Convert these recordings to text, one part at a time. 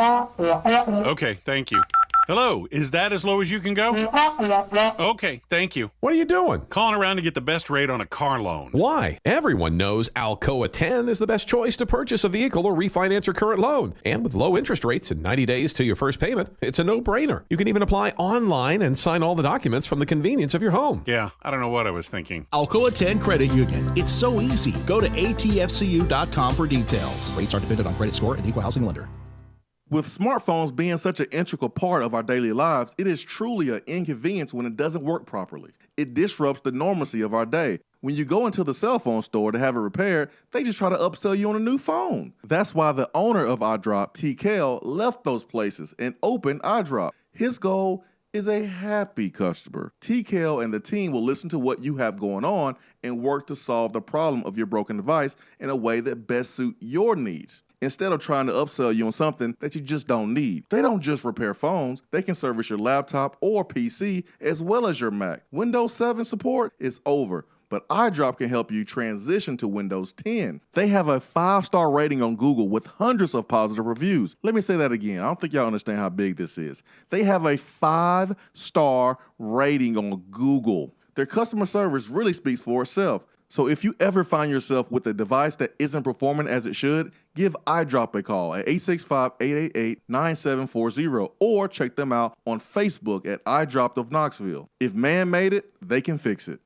Okay, thank you. Hello, is that as low as you can go? Okay, thank you. What are you doing? Calling around to get the best rate on a car loan. Why? Everyone knows Alcoa 10 is the best choice to purchase a vehicle or refinance your current loan. And with low interest rates and 90 days to your first payment, it's a no-brainer. You can even apply online and sign all the documents from the convenience of your home. Yeah, I don't know what I was thinking. Alcoa 10 Credit Union. It's so easy. Go to atfcu.com for details. Rates are dependent on credit score and equal housing lender. With smartphones being such an integral part of our daily lives, it is truly an inconvenience when it doesn't work properly. It disrupts the normalcy of our day. When you go into the cell phone store to have it repaired, they just try to upsell you on a new phone. That's why the owner of iDrop, T. Kell, left those places and opened iDrop. His goal is a happy customer. T. Kell and the team will listen to what you have going on and work to solve the problem of your broken device in a way that best suit your needs, instead of trying to upsell you on something that you just don't need. They don't just repair phones, they can service your laptop or PC as well as your Mac. Windows 7 support is over, but iDrop can help you transition to Windows 10. They have a 5-star rating on Google with hundreds of positive reviews. Let me say that again. I don't think y'all understand how big this is. They have a 5-star rating on Google. Their customer service really speaks for itself. So if you ever find yourself with a device that isn't performing as it should, give iDrop a call at 865-888-9740 or check them out on Facebook at iDrop of Knoxville. If man made it, they can fix it.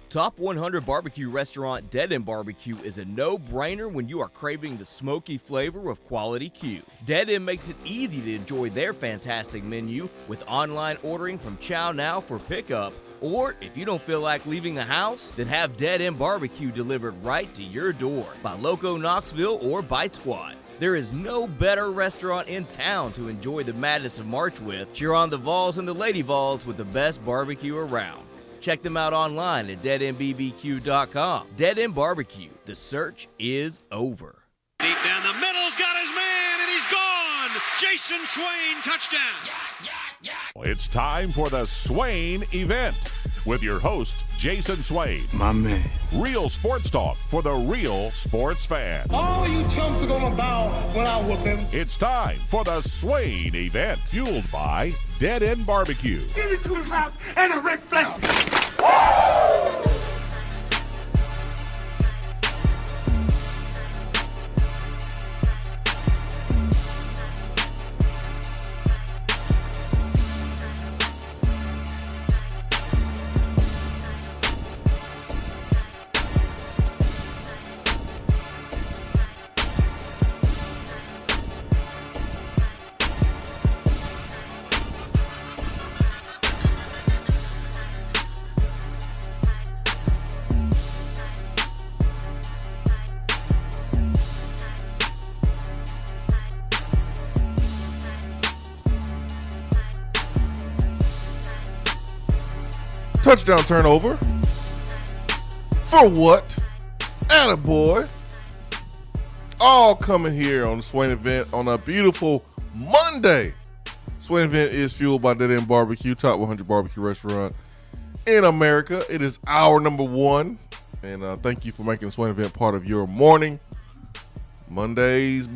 Top 100 barbecue restaurant Dead End Barbecue is a no-brainer when you are craving the smoky flavor of quality Q. Dead End makes it easy to enjoy their fantastic menu with online ordering from Chow Now for pickup. Or if you don't feel like leaving the house, then have Dead End Barbecue delivered right to your door by Loco Knoxville or Bite Squad. There is no better restaurant in town to enjoy the madness of March with. Cheer on the Vols and the Lady Vols with the best barbecue around. Check them out online at deadendbbq.com. Dead End Barbecue. The search is over. Deep down the middle's got his man, and he's gone. Jason Swain, touchdown. It's time for the Swain Event with your host, Jason Swain. My man. Real sports talk for the real sports fan. All you chumps are gonna bow when I whoop him. It's time for the Swain Event, fueled by Dead End Barbecue. Give me 2 laps and a Ric Flair. Touchdown turnover. For what? Attaboy. All coming here on the Swain Event on a beautiful Monday. Swain Event is fueled by Dead End Barbecue, top 100 barbecue restaurant in America. It is hour number 1. And thank you for making the Swain Event part of your morning. Mondays.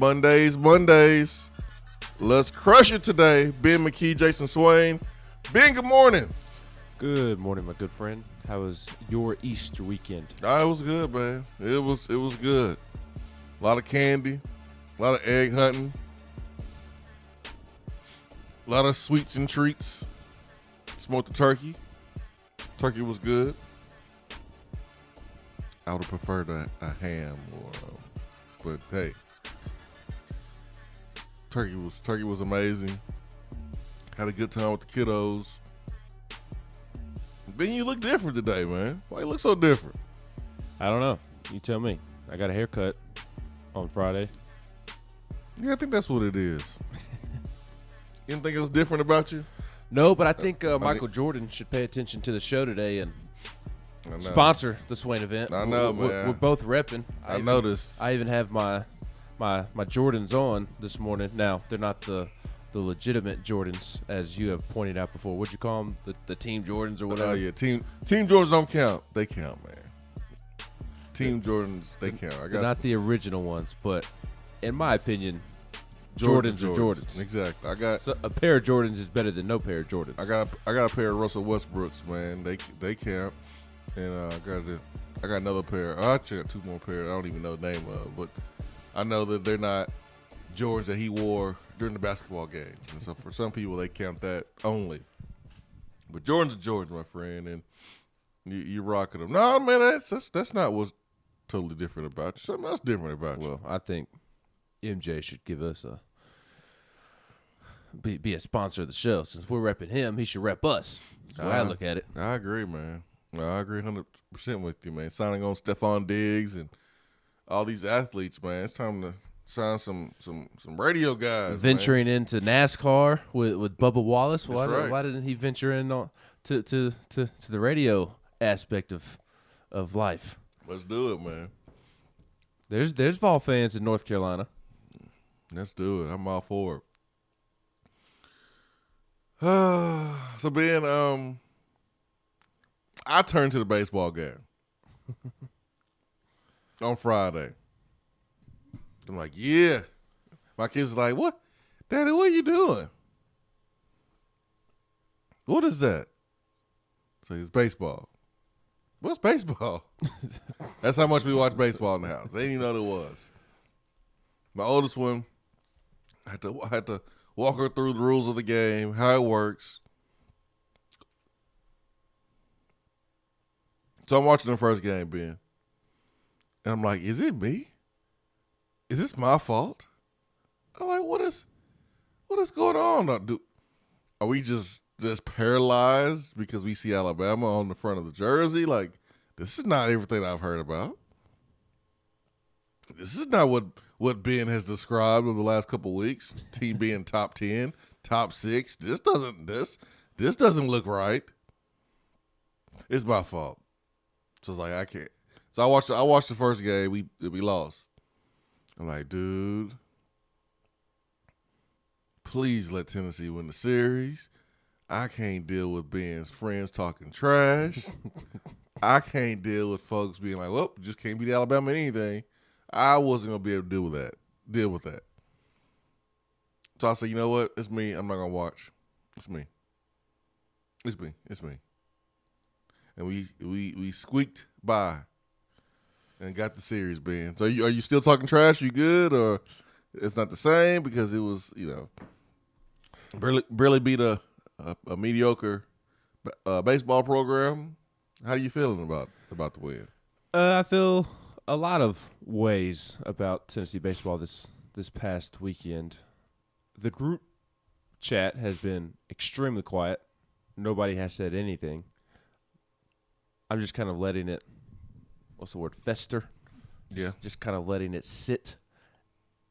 Let's crush it today. Ben McKee, Jason Swain. Ben, good morning. Good morning, my good friend. How was your Easter weekend? It was good, man. It was good. A lot of candy, a lot of egg hunting, a lot of sweets and treats. Smoked the turkey. Turkey was good. I would have preferred a ham, but hey, turkey was amazing. Had a good time with the kiddos. Ben, you look different today, man. Why you look so different? I don't know. You tell me. I got a haircut on Friday. Yeah, I think that's what it is. You didn't think it was different about you? No, but I think Michael Jordan should pay attention to the show today and sponsor the Swain Event. I know, man. We're both repping. I noticed. I even have my Jordans on this morning. Now, they're not the legitimate Jordans, as you have pointed out before. What'd you call them? The Team Jordans or whatever? Oh, yeah. Team Jordans don't count. They count, man. Team Jordans, they count. They're not the original ones, but in my opinion, Jordans are Jordans. Exactly. I got a pair of Jordans is better than no pair of Jordans. I got a pair of Russell Westbrooks, man. They count, and I got another pair. I actually got 2 more pairs. I don't even know the name of, but I know that they're not Jordans that he wore during the basketball games. And so for some people, they count that only. But Jordans are Jordans, my friend, and you rocking them. No, man, that's not what's totally different about you. Something else different about you. Well, I think MJ should give us be a sponsor of the show. Since we're repping him, he should rep us. That's how I look at it. I agree, man. I agree 100% with you, man. Signing on Stephon Diggs and all these athletes, man. It's time to sign some radio guys. Venturing into NASCAR with Bubba Wallace. That's right. Why doesn't he venture in to the radio aspect of life? Let's do it, man. There's Vol fans in North Carolina. Let's do it. I'm all for it. So Ben, I turned to the baseball game on Friday. I'm like, yeah. My kids are like, what? Daddy, what are you doing? What is that? So it's baseball. What's baseball? That's how much we watch baseball in the house. They didn't even know what it was. My oldest one, I had to walk her through the rules of the game, how it works. So I'm watching the first game, Ben. And I'm like, is it me? Is this my fault? I'm like, what is going on? Are we just paralyzed because we see Alabama on the front of the jersey? Like, this is not everything I've heard about. This is not what Ben has described over the last couple of weeks. Team being top 10, top 6. This doesn't look right. It's my fault. So it's like I can't. So I watched the first game. We lost. I'm like, dude, please let Tennessee win the series. I can't deal with Ben's friends talking trash. I can't deal with folks being like, well, just can't beat Alabama in anything. I wasn't going to be able to deal with that. So I said, you know what? It's me. I'm not going to watch. It's me. And we squeaked by and got the series, Ben. So are you still talking trash? You good? Or it's not the same because it was, barely beat a mediocre baseball program? How are you feeling about the win? I feel a lot of ways about Tennessee baseball this past weekend. The group chat has been extremely quiet. Nobody has said anything. I'm just kind of letting it, what's the word, fester? Yeah. Just kind of letting it sit.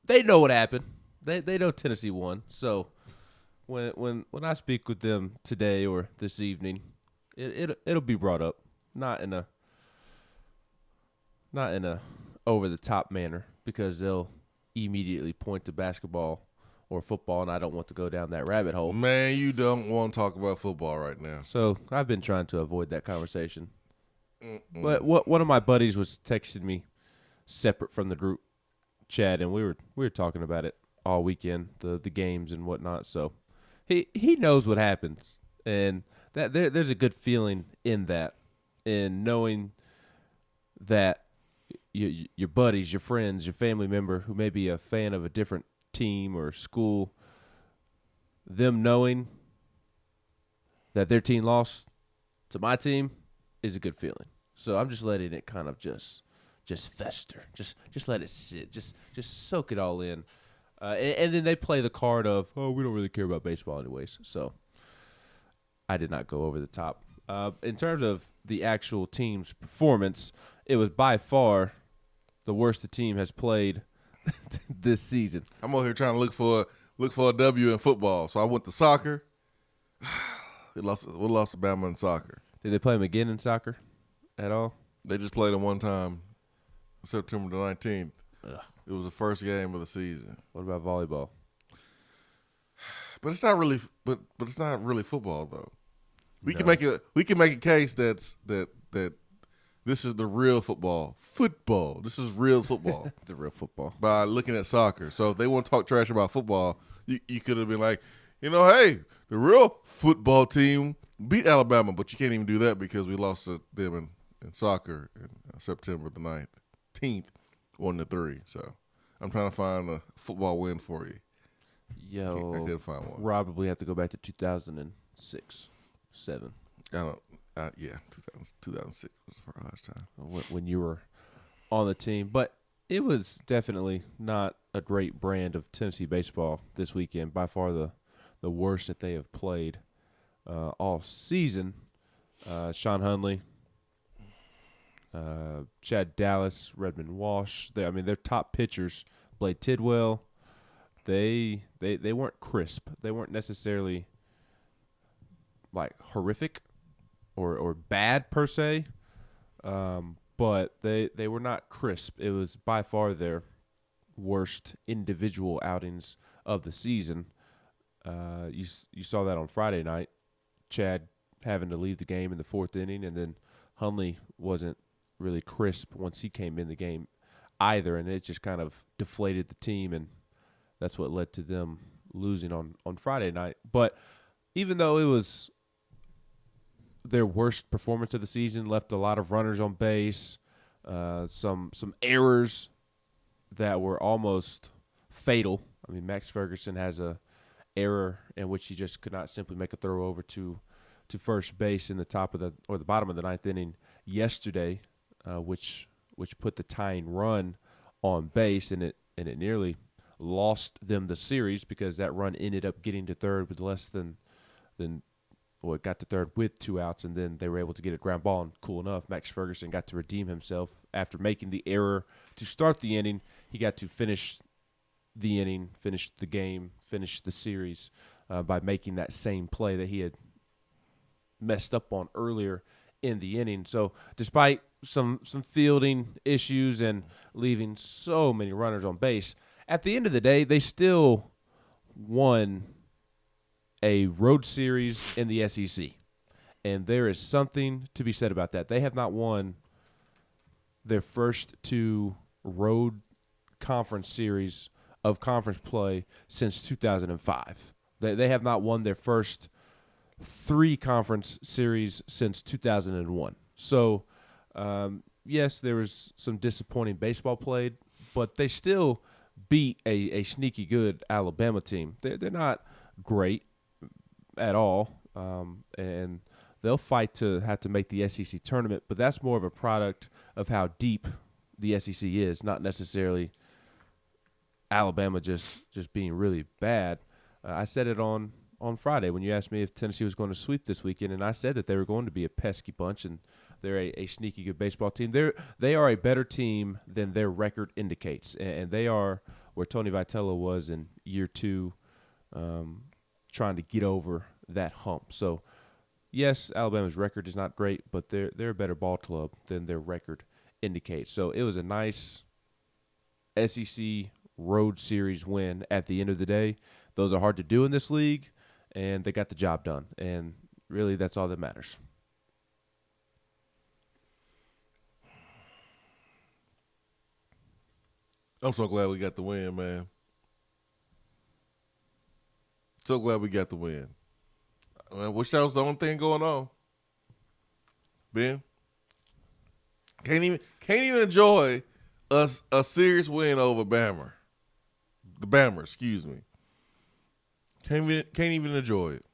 They know what happened. They know Tennessee won. So when I speak with them today or this evening, it'll be brought up. Not in a over the top manner, because they'll immediately point to basketball or football, and I don't want to go down that rabbit hole. Man, you don't want to talk about football right now. So I've been trying to avoid that conversation. But one of my buddies was texting me separate from the group chat, and we were talking about it all weekend, the games and whatnot. So he knows what happens, and that there's a good feeling in that, in knowing that your buddies, your friends, your family member who may be a fan of a different team or school, them knowing that their team lost to my team is a good feeling. So I'm just letting it kind of just fester, just let it sit, just soak it all in, and then they play the card of, oh, we don't really care about baseball anyways. So I did not go over the top. In terms of the actual team's performance, it was by far the worst the team has played this season. I'm over here trying to look for a W in football, so I went to soccer. We lost to Bama in soccer. Did they play them again in soccer at all? They just played them one time, September the 19th. Ugh. It was the first game of the season. What about volleyball? But it's not really. But it's not really football though. We can make a case that this is the real football. Football. This is real football. The real football. By looking at soccer. So if they want to talk trash about football, you could have been like, hey, the real football team beat Alabama, but you can't even do that because we lost to them in soccer in September the 19th, 1-3. So I'm trying to find a football win for you. Yo, I couldn't find one. Probably have to go back to 2006, 7. Yeah, 2006 was the first time. When you were on the team. But it was definitely not a great brand of Tennessee baseball this weekend. By far the worst that they have played all season. Sean Hunley, Chad Dallas, Redmond Walsh. Their top pitchers, Blade Tidwell, they weren't crisp. They weren't necessarily like horrific or bad per se, but they were not crisp. It was by far their worst individual outings of the season. You saw that on Friday night. Chad having to leave the game in the 4th inning, and then Hunley wasn't really crisp once he came in the game either, and it just kind of deflated the team, and that's what led to them losing on Friday night. But even though it was their worst performance of the season, left a lot of runners on base, some errors that were almost fatal. Max Ferguson has a error in which he just could not simply make a throw over to first base in the bottom of the 9th inning yesterday, which put the tying run on base, and it nearly lost them the series because that run ended up getting to third with less than it got to third with 2 outs, and then they were able to get a ground ball, and cool enough, Max Ferguson got to redeem himself after making the error to start the inning. He got to finish the inning, finish the game, finish the series by making that same play that he had messed up on earlier in the inning. So despite some fielding issues and leaving so many runners on base, at the end of the day, they still won a road series in the SEC. And there is something to be said about that. They have not won their first 2 road conference series of conference play since 2005. They have not won their first 3 conference series since 2001. So, yes, there was some disappointing baseball played, but they still beat a sneaky good Alabama team. They're not great at all, and they'll fight to have to make the SEC tournament, but that's more of a product of how deep the SEC is, not necessarily Alabama just being really bad. I said it on Friday when you asked me if Tennessee was going to sweep this weekend, and I said that they were going to be a pesky bunch, and they're a sneaky good baseball team. They are a better team than their record indicates, and they are where Tony Vitello was in year 2, trying to get over that hump. So, yes, Alabama's record is not great, but they're a better ball club than their record indicates. So it was a nice SEC road series win at the end of the day. Those are hard to do in this league, and they got the job done. And really, that's all that matters. I'm so glad we got the win, man. So glad we got the win. I wish that was the only thing going on. Ben, can't even enjoy a serious win over Bama. The Bama, excuse me. Can't even enjoy it.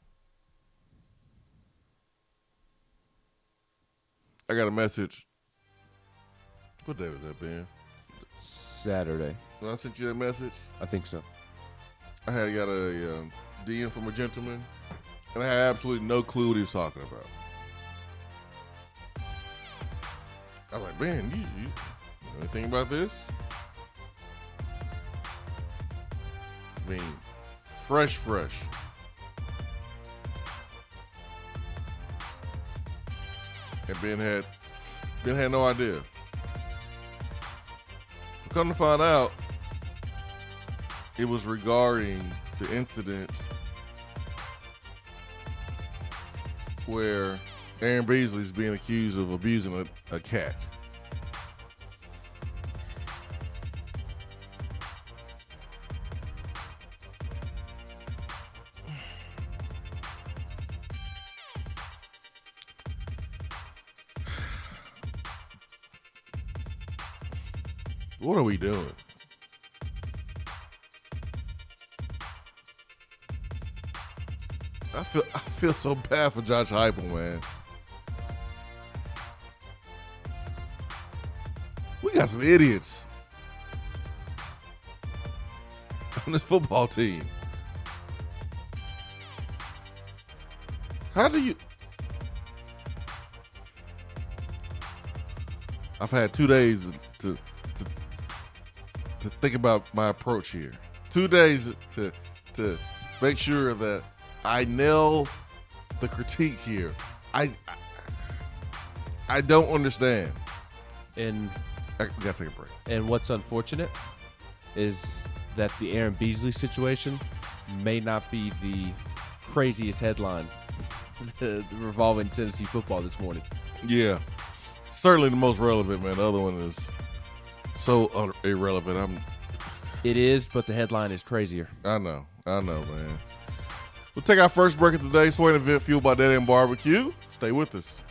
I got a message. What day was that, Ben? Saturday. When I sent you that message? I think so. I had got a DM from a gentleman, and I had absolutely no clue what he was talking about. I was like, man, you know anything about this? I mean, fresh. And Ben had no idea. Come to find out, it was regarding the incident where Aaron Beasley is being accused of abusing a cat. What are we doing? I feel so bad for Josh Heupel, man. We got some idiots on this football team. How do you? I've had 2 days to think about my approach here. 2 days to make sure that I nail the critique here. I don't understand. And I gotta take a break. And what's unfortunate is that the Aaron Beasley situation may not be the craziest headline revolving Tennessee football this morning. Yeah, certainly the most relevant, man. The other one is so irrelevant. It is, but the headline is crazier. I know, man. We'll take our first break of the day. Swain Event, fueled by Dead End Barbecue. Stay with us.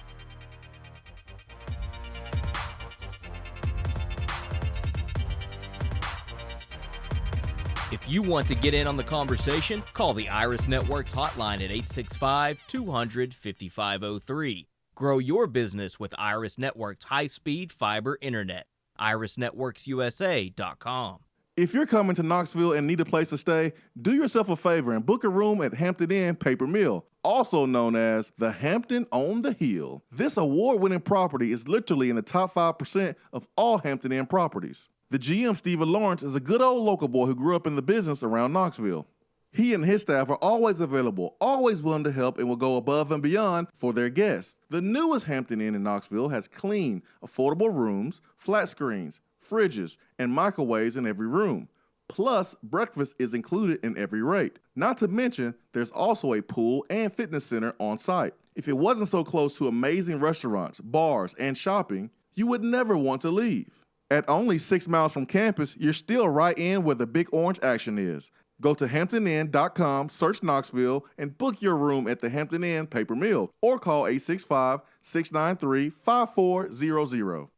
If you want to get in on the conversation, call the Iris Networks hotline at 865-200-5503. Grow your business with Iris Networks high-speed fiber internet. IrisNetworksUSA.com. If you're coming to Knoxville and need a place to stay, do yourself a favor and book a room at Hampton Inn Paper Mill, also known as the Hampton on the Hill. This award-winning property is literally in the top 5% of all Hampton Inn properties. The GM, Stephen Lawrence, is a good old local boy who grew up in the business around Knoxville. He and his staff are always available, always willing to help, and will go above and beyond for their guests. The newest Hampton Inn in Knoxville has clean, affordable rooms, flat screens, fridges, and microwaves in every room. Plus, breakfast is included in every rate. Not to mention, there's also a pool and fitness center on site. If it wasn't so close to amazing restaurants, bars, and shopping, you would never want to leave. At only 6 miles from campus, you're still right in where the big orange action is. Go to HamptonInn.com, search Knoxville, and book your room at the Hampton Inn Paper Mill or call 865-693-5400.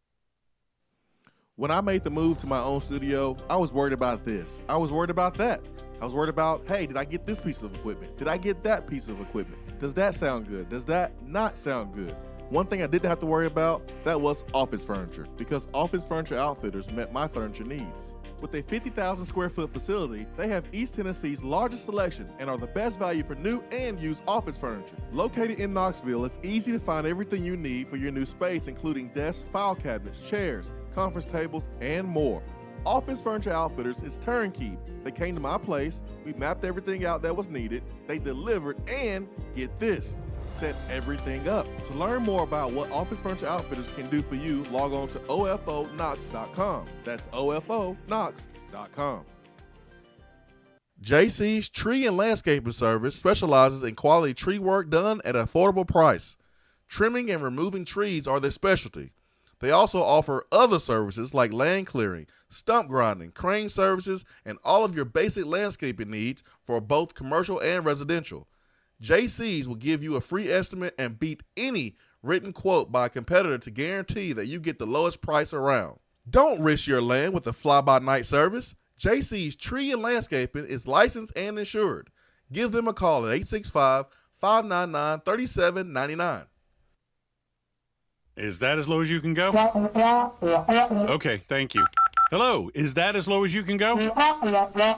When I made the move to my own studio, I was worried about this. I was worried about that. I was worried about, hey, did I get this piece of equipment? Did I get that piece of equipment? Does that sound good? Does that not sound good? One thing I didn't have to worry about, that was office furniture, because Office Furniture Outfitters met my furniture needs. With a 50,000 square foot facility, they have East Tennessee's largest selection and are the best value for new and used office furniture. Located in Knoxville, it's easy to find everything you need for your new space, including desks, file cabinets, chairs, conference tables, and more. Office Furniture Outfitters is turnkey. They came to my place, we mapped everything out that was needed, they delivered, and get this, set everything up. To learn more about what Office Furniture Outfitters can do for you, log on to ofonox.com. That's ofonox.com. JC's Tree and Landscaping Service specializes in quality tree work done at an affordable price. Trimming and removing trees are their specialty. They also offer other services like land clearing, stump grinding, crane services, and all of your basic landscaping needs for both commercial and residential. JC's will give you a free estimate and beat any written quote by a competitor to guarantee that you get the lowest price around. Don't risk your land with a fly-by-night service. JC's Tree and Landscaping is licensed and insured. Give them a call at 865-599-3799. Is that as low as you can go? Okay, thank you. Hello, is that as low as you can go?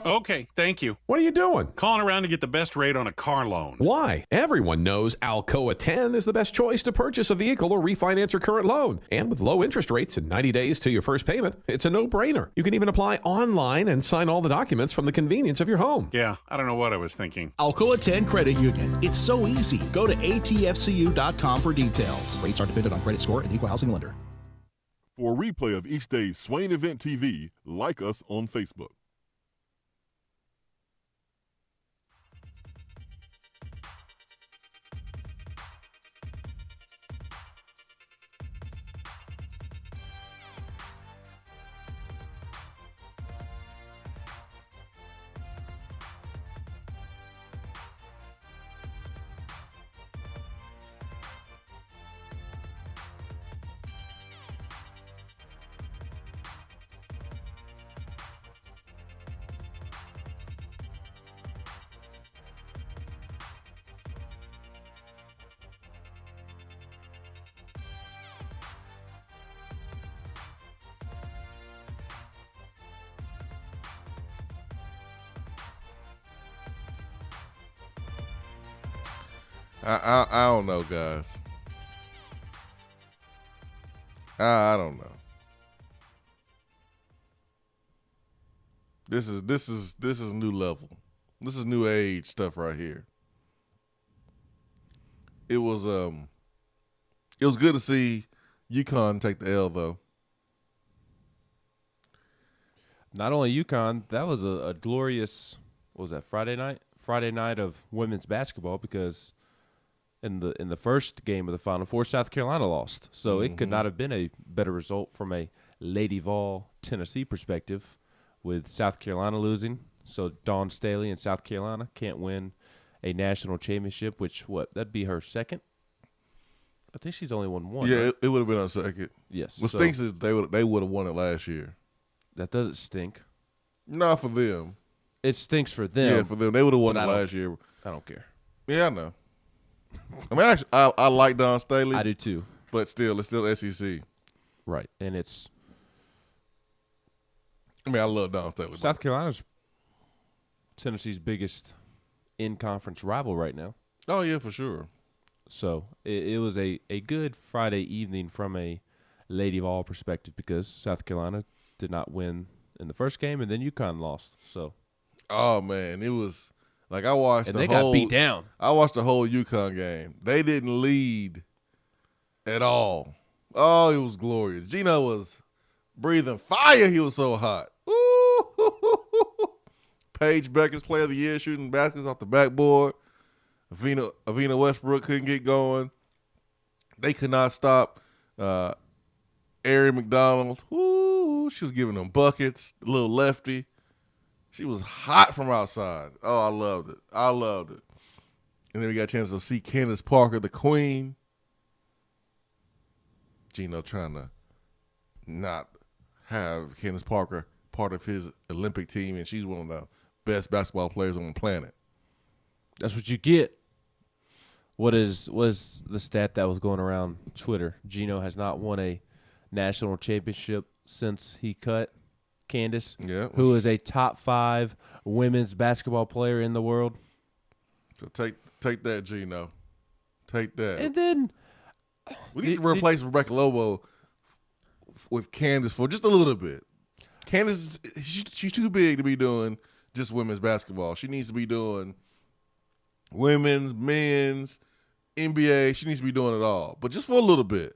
Okay, thank you. What are you doing? Calling around to get the best rate on a car loan. Why? Everyone knows Alcoa 10 is the best choice to purchase a vehicle or refinance your current loan. And with low interest rates and 90 days to your first payment, it's a no-brainer. You can even apply online and sign all the documents from the convenience of your home. Yeah, I don't know what I was thinking. Alcoa 10 Credit Union. It's so easy. Go to atfcu.com for details. Rates are dependent on credit score and equal housing lender. For a replay of each day's Swain Event TV, like us on Facebook. I don't know, guys. I don't know. This is new level. This is new age stuff right here. It was good to see UConn take the L though. Not only UConn, that was a glorious. What was that, Friday night? Friday night of women's basketball, because in the first game of the Final Four, South Carolina lost. So it could not have been a better result from a Lady Vol Tennessee perspective, with South Carolina losing. So Dawn Staley in South Carolina can't win a national championship, which that'd be her second. I think she's only won one. Yeah, right? it would have been her second. Yes. What stinks is they would have won it last year. That doesn't stink. Not for them. It stinks for them. Yeah, for them. They would have won it last year. I don't care. Yeah, I know. I mean, actually, I like Dawn Staley. I do too. But still, it's still SEC. Right, and it's. I mean, I love Dawn Staley. South Carolina's Tennessee's biggest in-conference rival right now. Oh, yeah, for sure. So it was a good Friday evening from a Lady Vol perspective, because South Carolina did not win in the first game, and then UConn lost. So. Oh, man, it was like I watched and they got beat down. I watched the whole UConn game. They didn't lead at all. Oh, it was glorious. Gino was breathing fire. He was so hot. Ooh. Paige Beckett's player of the year, shooting baskets off the backboard. Avina Westbrook couldn't get going. They could not stop Ari McDonald. Ooh, she was giving them buckets. The little lefty. She was hot from outside. Oh, I loved it. I loved it. And then we got a chance to see Candace Parker, the queen. Gino trying to not have Candace Parker part of his Olympic team, and she's one of the best basketball players on the planet. That's what you get. What was the stat that was going around Twitter? Gino has not won a national championship since he cut Candace, who is a top 5 women's basketball player in the world. So take that, Gino. Take that. And then we need to replace Rebecca Lobo with Candace for just a little bit. Candace, she's too big to be doing just women's basketball. She needs to be doing women's, men's, NBA. She needs to be doing it all. But just for a little bit,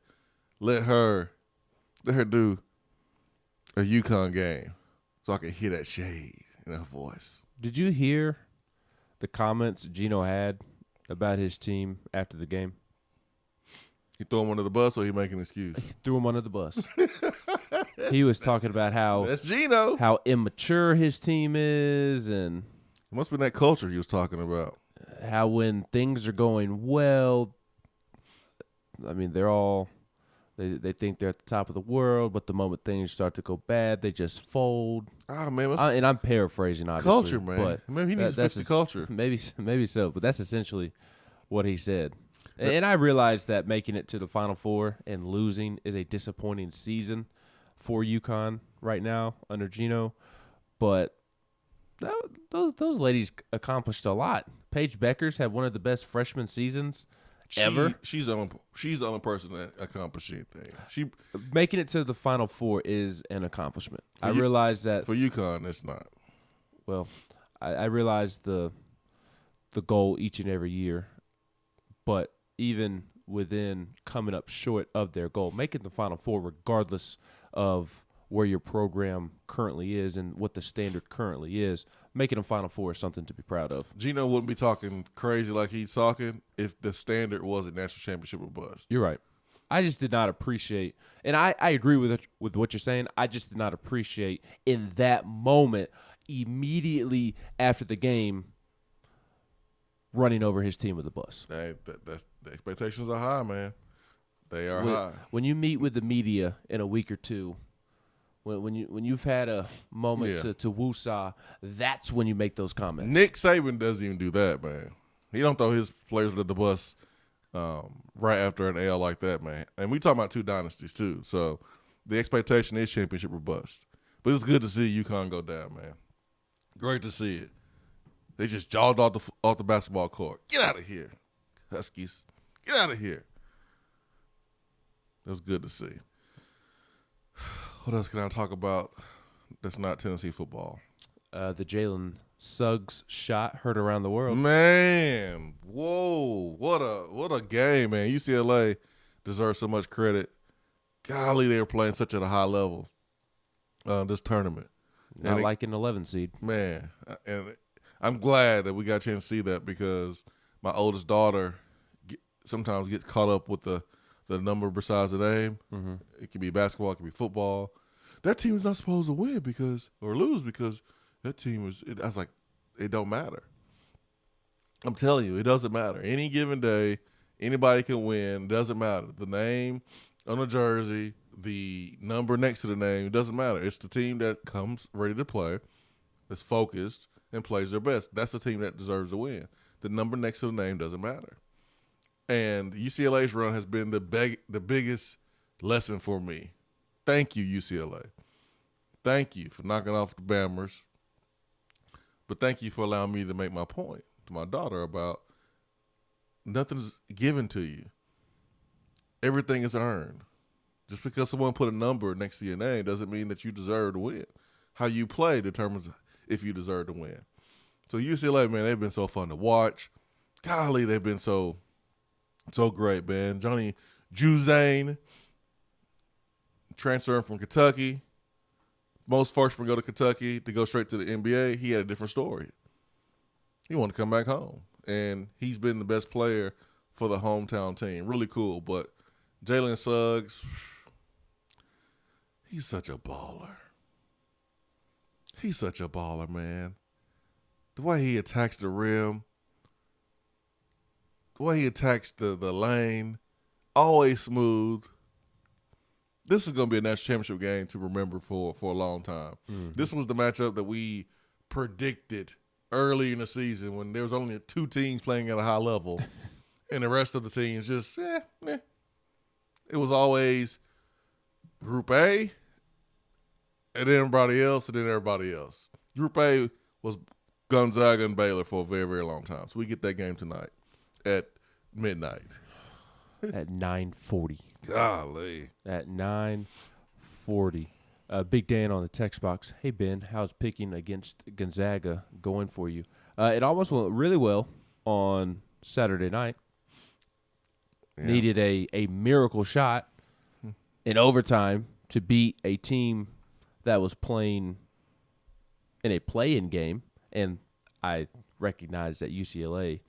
let her do a UConn game so I can hear that shade in her voice. Did you hear the comments Gino had about his team after the game? He threw him under the bus, or he making an excuse? He threw him under the bus. He was talking about that's Gino. How immature his team is, and it must have been that culture he was talking about. How when things are going well, I mean, they're all they think they're at the top of the world, but the moment things start to go bad, they just fold. Oh man, and I'm paraphrasing, obviously. Culture, man. But maybe he needs to fix the culture. Maybe so, but that's essentially what he said. And I realized that making it to the Final Four and losing is a disappointing season for UConn right now under Gino, but those ladies accomplished a lot. Paige Beckers had one of the best freshman seasons ever. She's the only person that accomplished anything. She making it to the Final Four is an accomplishment. I realized that for UConn, it's not. Well, I realized the goal each and every year, but even within coming up short of their goal, making the Final Four, regardless of where your program currently is and what the standard currently is, making a Final Four is something to be proud of. Gino wouldn't be talking crazy like he's talking if the standard was a national championship or bust. You're right. I just did not appreciate, and I agree with what you're saying. I just did not appreciate in that moment, immediately after the game, running over his team with a bus. Hey, the expectations are high, man. They are high. When you meet with the media in a week or two, when you've had a moment to woosah, that's when you make those comments. Nick Saban doesn't even do that, man. He don't throw his players under the bus right after an L like that, man. And we talking about 2 dynasties too, so the expectation is championship or bust. But it's good to see UConn go down, man. Great to see it. They just jogged off the basketball court. Get out of here. Huskies. Get out of here. It was good to see. What else can I talk about that's not Tennessee football? The Jalen Suggs shot heard around the world. Man, whoa, what a game, man. UCLA deserves so much credit. Golly, they were playing such at a high level this tournament. Not like an 11 seed. Man, and I'm glad that we got a chance to see that because my oldest daughter sometimes gets caught up with the number besides the name. Mm-hmm. It can be basketball, it can be football. That team is not supposed to win or lose because that team is. I was like, it don't matter. I'm telling you, it doesn't matter. Any given day, anybody can win. It doesn't matter. The name on the jersey, the number next to the name, it doesn't matter. It's the team that comes ready to play, that's focused, and plays their best. That's the team that deserves to win. The number next to the name doesn't matter. And UCLA's run has been the biggest lesson for me. Thank you, UCLA. Thank you for knocking off the Bammers. But thank you for allowing me to make my point to my daughter about nothing's given to you. Everything is earned. Just because someone put a number next to your name doesn't mean that you deserve to win. How you play determines if you deserve to win. So UCLA, man, they've been so fun to watch. Golly, they've been so great, man. Johnny Juzane, transferring from Kentucky. Most freshmen go to Kentucky to go straight to the NBA. He had a different story. He wanted to come back home. And he's been the best player for the hometown team. Really cool. But Jalen Suggs, he's such a baller. He's such a baller, man. The way he attacks the rim, the way he attacks the lane, always smooth. This is going to be a national championship game to remember for a long time. Mm-hmm. This was the matchup that we predicted early in the season when there was only 2 teams playing at a high level and the rest of the teams just, It was always Group A and then everybody else and then everybody else. Group A was Gonzaga and Baylor for a very, very long time. So we get that game tonight at midnight. At 9:40. Golly. At 9:40. Big Dan on the text box. Hey, Ben, how's picking against Gonzaga going for you? It almost went really well on Saturday night. Yeah. Needed a miracle shot in overtime to beat a team that was playing in a play-in game. And I recognize that UCLA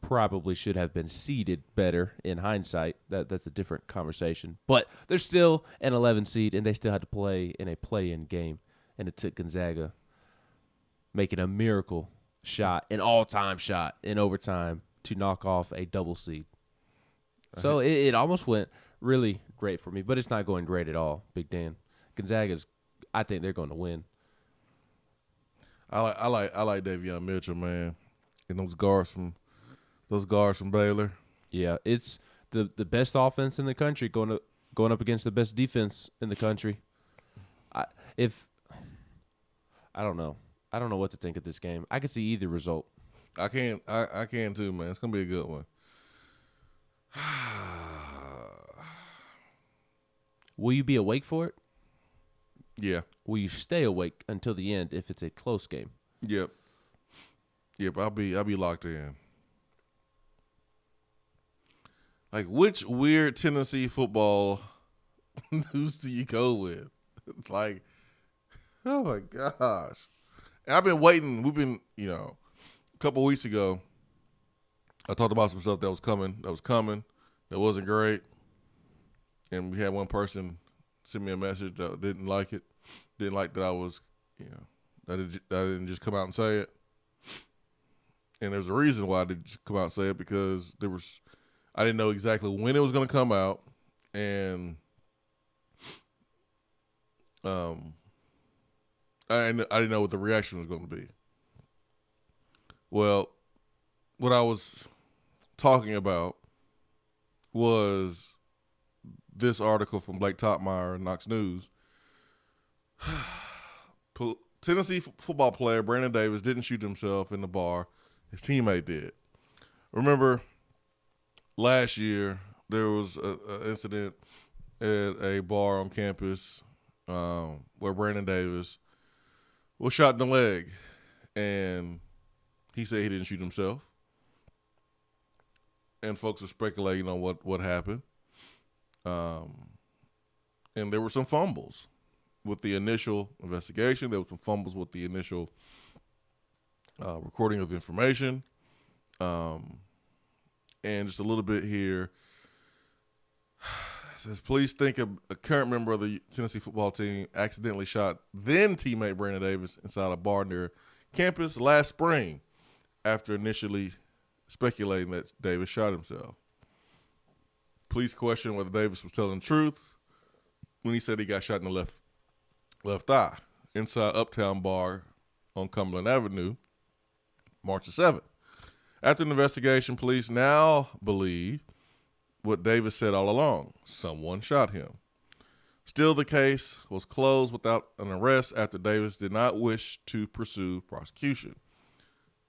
probably should have been seeded better in hindsight. That's a different conversation. But they're still an 11 seed, and they still had to play in a play-in game. And it took Gonzaga making a miracle shot, an all-time shot in overtime to knock off a double seed. So it almost went really great for me, but it's not going great at all, Big Dan. Gonzaga's, I think they're going to win. I like Davion Mitchell, man, and those guards from Baylor. Yeah, it's the best offense in the country going up against the best defense in the country. I don't know. I don't know what to think of this game. I could see either result. I can too, man. It's gonna be a good one. Will you be awake for it? Yeah. Will you stay awake until the end if it's a close game? Yep. I'll be locked in. Like, which weird Tennessee football news do you go with? Like, oh my gosh. And I've been waiting. We've been, a couple weeks ago, I talked about some stuff that was coming, that wasn't great. And we had one person send me a message that didn't like it. Didn't like that I was, that I didn't just come out and say it. And there's a reason why I didn't just come out and say it, because I didn't know exactly when it was going to come out, and I didn't know what the reaction was going to be. Well, what I was talking about was this article from Blake Topmeyer in Knox News. Tennessee football player Brandon Davis didn't shoot himself in the bar. His teammate did. Remember, last year there was an incident at a bar on campus where Brandon Davis was shot in the leg, and he said he didn't shoot himself. And folks are speculating on what happened. And there were some fumbles with the initial investigation. There were some fumbles with the initial recording of information. And just a little bit here. It says, police think a current member of the Tennessee football team accidentally shot then teammate Brandon Davis inside a bar near campus last spring after initially speculating that Davis shot himself. Police questioned whether Davis was telling the truth when he said he got shot in the left thigh inside Uptown Bar on Cumberland Avenue, March the 7th. After an investigation, police now believe what Davis said all along: someone shot him. Still, the case was closed without an arrest after Davis did not wish to pursue prosecution.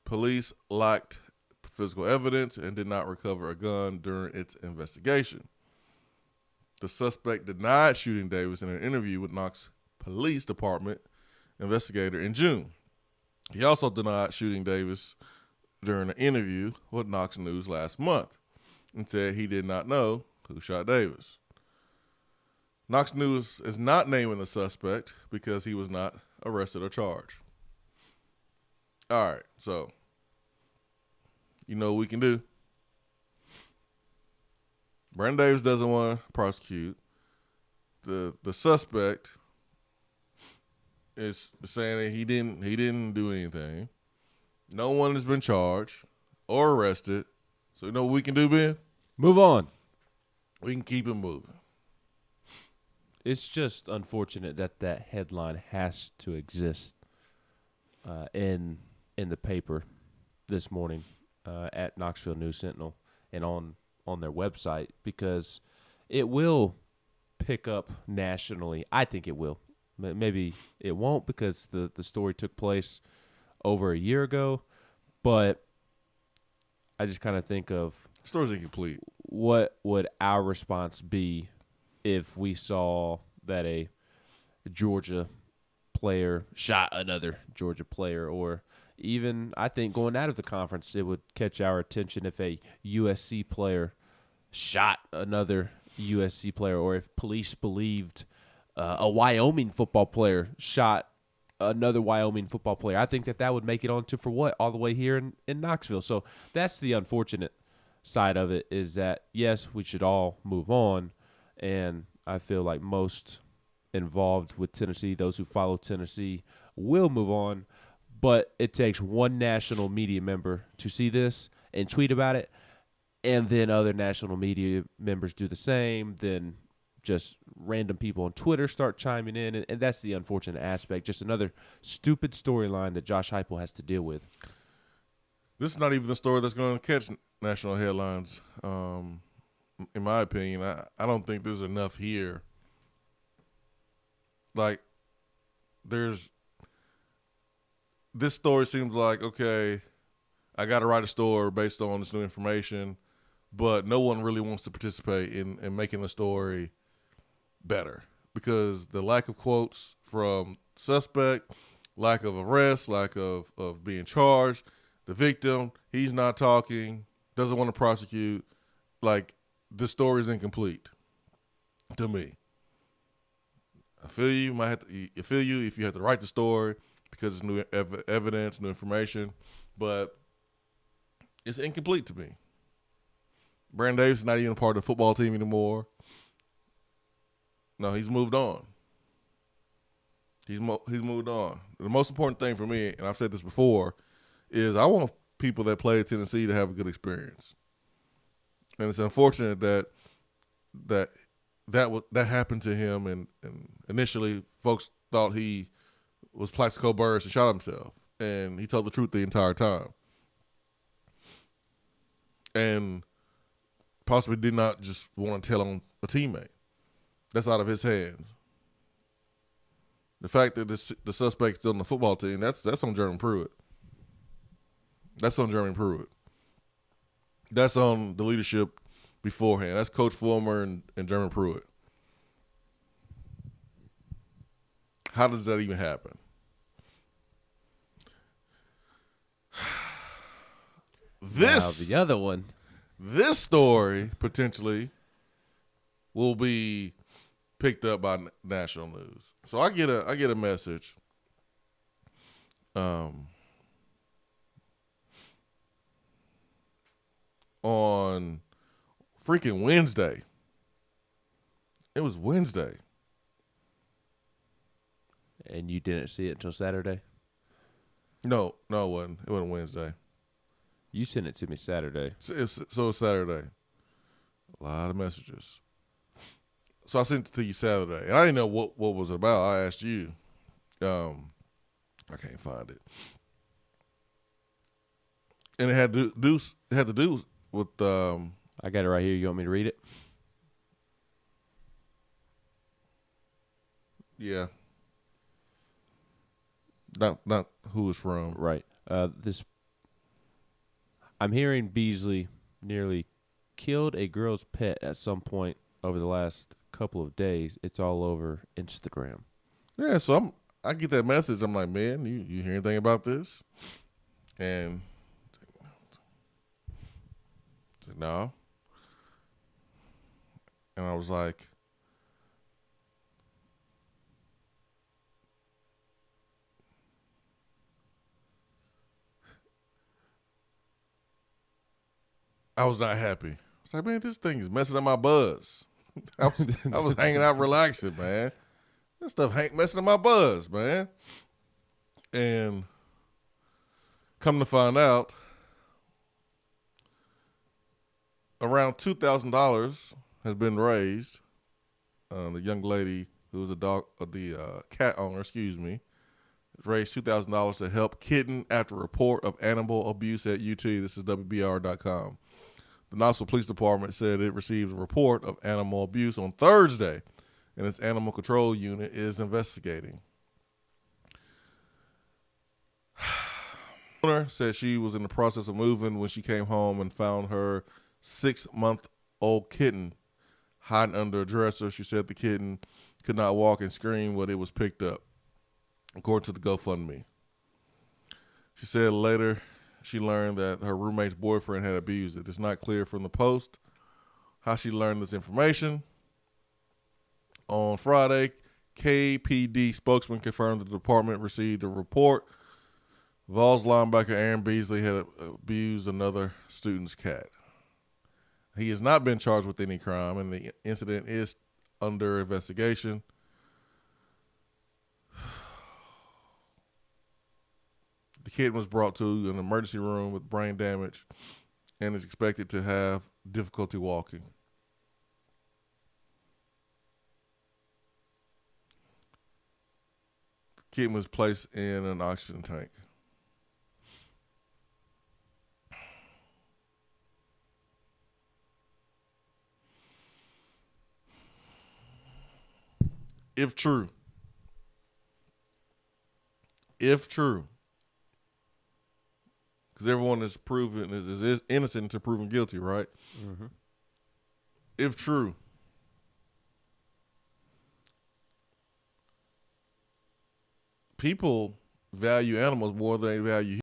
Police lacked physical evidence and did not recover a gun during its investigation. The suspect denied shooting Davis in an interview with Knox Police Department investigator in June. He also denied shooting Davis during an interview with Knox News last month and said he did not know who shot Davis. Knox News is not naming the suspect because he was not arrested or charged. All right, so you know what we can do. Brandon Davis doesn't want to prosecute. The suspect is saying that he didn't do anything. No one has been charged or arrested. So you know what we can do, Ben? Move on. We can keep it moving. It's just unfortunate that headline has to exist in the paper this morning at Knoxville News Sentinel and on their website, because it will pick up nationally. I think it will. Maybe it won't because the story took place over a year ago, but I just kind of think of story's incomplete. What would our response be if we saw that a Georgia player shot another Georgia player, or even, I think, going out of the conference, it would catch our attention if a USC player shot another USC player, or if police believed a Wyoming football player shot another Wyoming football player. I think that would make it onto for what? All the way here in Knoxville. So that's the unfortunate side of it, is that, yes, we should all move on, and I feel like most involved with Tennessee, those who follow Tennessee, will move on, but it takes one national media member to see this and tweet about it, and then other national media members do the same, then just random people on Twitter start chiming in, and that's the unfortunate aspect. Just another stupid storyline that Josh Heupel has to deal with. This is not even the story that's going to catch national headlines, in my opinion. I don't think there's enough here. Like, this story seems like, okay, I got to write a story based on this new information, but no one really wants to participate in making the story better, because the lack of quotes from suspect, lack of arrest, lack of being charged, the victim, he's not talking, doesn't want to prosecute. Like, the story is incomplete to me. I feel you. I feel you if you have to write the story because it's new evidence, new information, but it's incomplete to me. Brandon Davis is not even a part of the football team anymore. No, he's moved on. He's moved on. The most important thing for me, and I've said this before, is I want people that play at Tennessee to have a good experience. And it's unfortunate that happened to him, and initially folks thought he was Plaxico Burress and shot himself, and he told the truth the entire time, and possibly did not just want to tell on a teammate. That's out of his hands. The fact that the suspect's still on the football team, that's on Jeremy Pruitt. That's on Jeremy Pruitt. That's on the leadership beforehand. That's Coach Fulmer and Jeremy Pruitt. How does that even happen? Now, the other one. This story potentially will be picked up by national news. So I get a message on freaking Wednesday. It was Wednesday. And you didn't see it until Saturday? No, it wasn't. It wasn't Wednesday. You sent it to me Saturday. So it's Saturday. A lot of messages. So I sent it to you Saturday, and I didn't know what was it about. I asked you. I can't find it, and it had to do with. I got it right here. You want me to read it? Yeah. Not who it's from. Right. I'm hearing Beasley nearly killed a girl's pet at some point over the last couple of days. It's all over Instagram. Yeah, so I get that message. I'm like, man, you hear anything about this? And I said, no. And I was like, I was not happy. I was like, man, this thing is messing up my buzz. I was hanging out relaxing, man. This stuff messing up my buzz, man. And come to find out, around $2,000 has been raised. The young lady who was the cat owner, raised $2,000 to help kitten after report of animal abuse at UT. This is WBR.com. The Knoxville Police Department said it received a report of animal abuse on Thursday, and its animal control unit is investigating. Owner said she was in the process of moving when she came home and found her 6-month-old kitten hiding under a dresser. She said the kitten could not walk and scream when it was picked up, according to the GoFundMe. She said later she learned that her roommate's boyfriend had abused it. It's not clear from the post how she learned this information. On Friday, KPD spokesman confirmed the department received a report. Vols linebacker Aaron Beasley had abused another student's cat. He has not been charged with any crime, and the incident is under investigation. The kid was brought to an emergency room with brain damage and is expected to have difficulty walking. The kid was placed in an oxygen tank. If true, because everyone is proven is innocent until proven guilty, right? Mm-hmm. If true, people value animals more than they value